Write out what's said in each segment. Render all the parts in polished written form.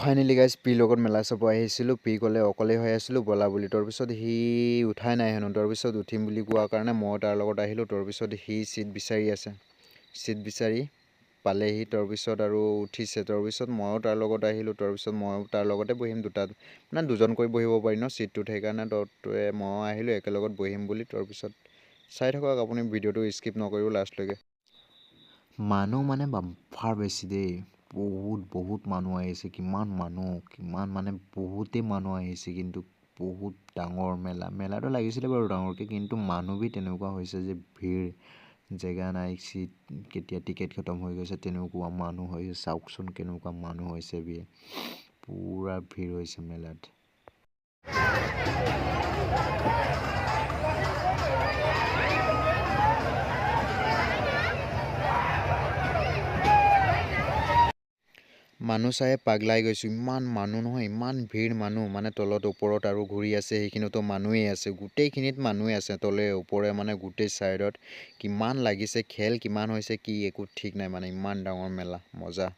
Finally guys P লগত মেলা চাব আহিছিলোঁ। পি ক'লে অকলে হৈ আছিলোঁ বলা বুলি। তাৰপিছত সি উঠাই নাই হেনো। তাৰপিছত উঠিম বুলি কোৱাৰ কাৰণে মই তাৰ লগত আহিলোঁ। তাৰপিছত সি চিট বিচাৰি আছে, চিট বিচাৰি পালেহি। তাৰপিছত আৰু উঠিছে। তাৰপিছত ময়ো তাৰ লগত আহিলোঁ। তাৰপিছত ময়ো তাৰ লগতে বহিম, দুজনকৈ বহিব পাৰি ন চিটটোত। সেইকাৰণে ময়ো আহিলোঁ একেলগত বহিম বুলি। তাৰপিছত চাই থাকক আপুনি ভিডিঅ'টো স্কিপ নকৰিব লাষ্টলৈকে। মানুহ মানে বাম্পাৰ বেছি দেই, বহুত মানুহ আহিছে। কিমান মানে বহুতেই মানুহ আহিছে। কিন্তু বহুত ডাঙৰ মেলাটো লাগিছিলে বাৰু ডাঙৰকৈ, কিন্তু মানুহবোৰ তেনেকুৱা হৈছে যে ভিৰ, জেগা নাই, চিট কেতিয়া টিকেট খতম হৈ গৈছে তেনেকুৱা মানুহ হৈছে। চাওকচোন কেনেকুৱা মানুহ হৈছে, পূৰা ভিৰ হৈছে মেলাত। মানুহ চাই পাগলাই গৈছোঁ। ইমান মানুহ নহয়, ইমান ভিৰ মানুহ। মানে তলত ওপৰত আৰু ঘূৰি আছে, সেইখিনিতো মানুহেই আছে, গোটেইখিনিত মানুহে আছে। তলে ওপৰে মানে গোটেই ছাইডত কিমান লাগিছে, খেল কিমান হৈছে কি একো ঠিক নাই। মানে ইমান ডাঙৰ মেলা, মজা।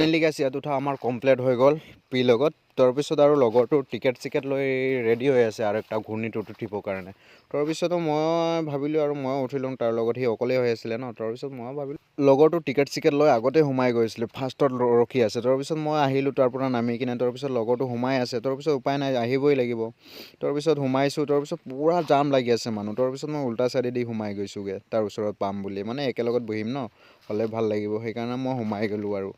ফাইনেলি গাইছ ইয়াত উঠা আমাৰ কমপ্লিট হৈ গ'ল পি লগত। তাৰপিছত আৰু লগৰটো টিকেট চিকেট লৈ ৰেডি হৈ আছে আৰু একটা ঘূৰ্ণিটোত উঠিবৰ কাৰণে। তাৰপিছতো মই ভাবিলোঁ আৰু মই উঠি লওঁ তাৰ লগত, সি অকলেই হৈ আছিলে ন। তাৰপিছত মই ভাবিলোঁ লগৰটো টিকেট চিকেট লৈ আগতে সোমাই গৈছিলে, ফাৰ্ষ্টত ৰখি আছে। তাৰপিছত মই আহিলোঁ তাৰ পৰা নামি কিনে। তাৰপিছত লগৰটো সোমাই আছে, তাৰপিছত উপায় নাই আহিবই লাগিব। তাৰপিছত সোমাইছোঁ, তাৰপিছত পূৰা জাম লাগি আছে মানুহ। তাৰপিছত মই উল্টা চাইডেদি সোমাই গৈছোঁগৈ তাৰ ওচৰত পাম বুলি। মানে একেলগত বহিম ন, হ'লে ভাল লাগিব, সেইকাৰণে মই সোমাই গ'লোঁ আৰু।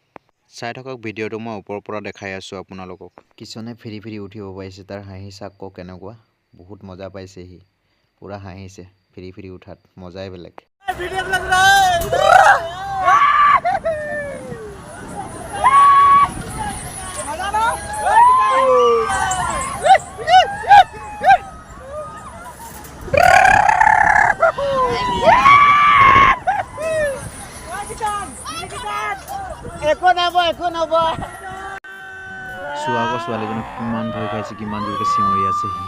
চাই থাকক ভিডিঅ'টো, মই ওপৰৰ পৰা দেখাই আছোঁ আপোনালোকক। কিছুমানে ফিৰি উঠিব পাৰিছে, তাৰ হাঁহি চাওক কেনেকুৱা, বহুত মজা পাইছে সি, পূৰা হাঁহিছে ফিৰি উঠাত, মজাই বেলেগ। একো নব চোৱা আকৌ ছোৱালীজনীক কিমান ভয় খাইছে, কিমান জোৰকৈ চিঞৰি আছে সি।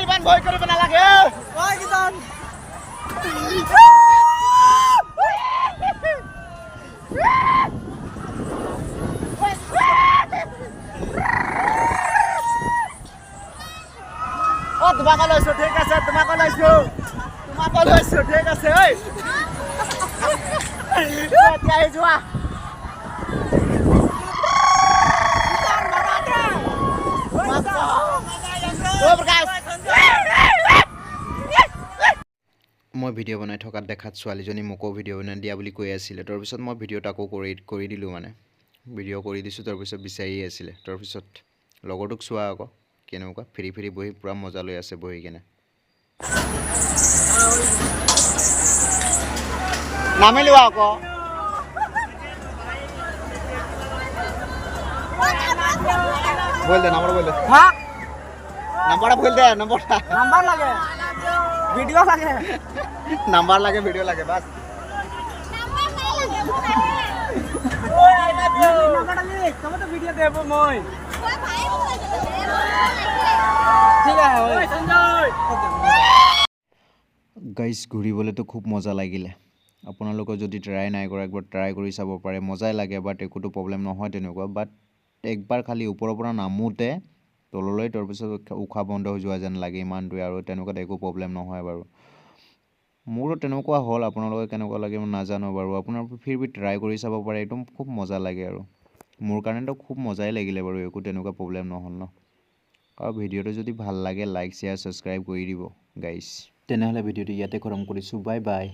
ইমান ভয় কৰিব নালাগে। তোমাক লৈছো, ঠিক আছে, তোমাক লৈছো, ঠিক আছে। এতিয়া যোৱা মই ভিডিঅ' বনাই থকাত দেখাত ছোৱালীজনী মোকো ভিডিঅ' বনাই দিয়া বুলি কৈ আছিলে। তাৰপিছত মই ভিডিঅ'ত আকৌ কৰি দিলোঁ, মানে ভিডিঅ' কৰি দিছোঁ। তাৰপিছত বিচাৰি আছিলে। তাৰপিছত লগৰটোক চোৱা আকৌ কেনেকুৱা ফিৰি বহি পূৰা মজা লৈ আছে বহি কেনে। নামিলো আকৌ बोल दे नंबर, बोल दे हाँ नंबर बोल दे, नंबर लगे वीडियो लगे, नंबर लगे वीडियो लगे बस। গাইজ ঘূৰিবলৈতো খুব মজা লাগিলে। আপোনালোকে যদি ট্ৰাই নাই কৰা একবাৰ ট্ৰাই কৰি চাব পাৰে, মজাই লাগে, বাট একোতো প্ৰব্লেম নহয় তেনেকুৱা। বাট একবাৰ খালি ওপৰৰ পৰা নামোতে তললৈ তাৰপিছত উশাহ বন্ধ হৈ যোৱা যেন লাগে ইমানটোৱে, আৰু তেনেকুৱাত একো প্ৰব্লেম নহয় বাৰু। মোৰো তেনেকুৱা হ'ল, আপোনালোকে কেনেকুৱা লাগে মই নাজানো বাৰু। আপোনালোকে ফিৰবি ট্ৰাই কৰি চাব পাৰে, একদম খুব মজা লাগে আৰু মোৰ কাৰণেতো খুব মজাই লাগিলে বাৰু, একো তেনেকুৱা প্ৰব্লেম নহ'ল ন। আৰু ভিডিঅ'টো যদি ভাল লাগে লাইক শ্বেয়াৰ ছাবস্ক্ৰাইব কৰি দিব গাইছ। তেনেহ'লে ভিডিঅ'টো ইয়াতে খতম কৰিছোঁ, বাই বাই।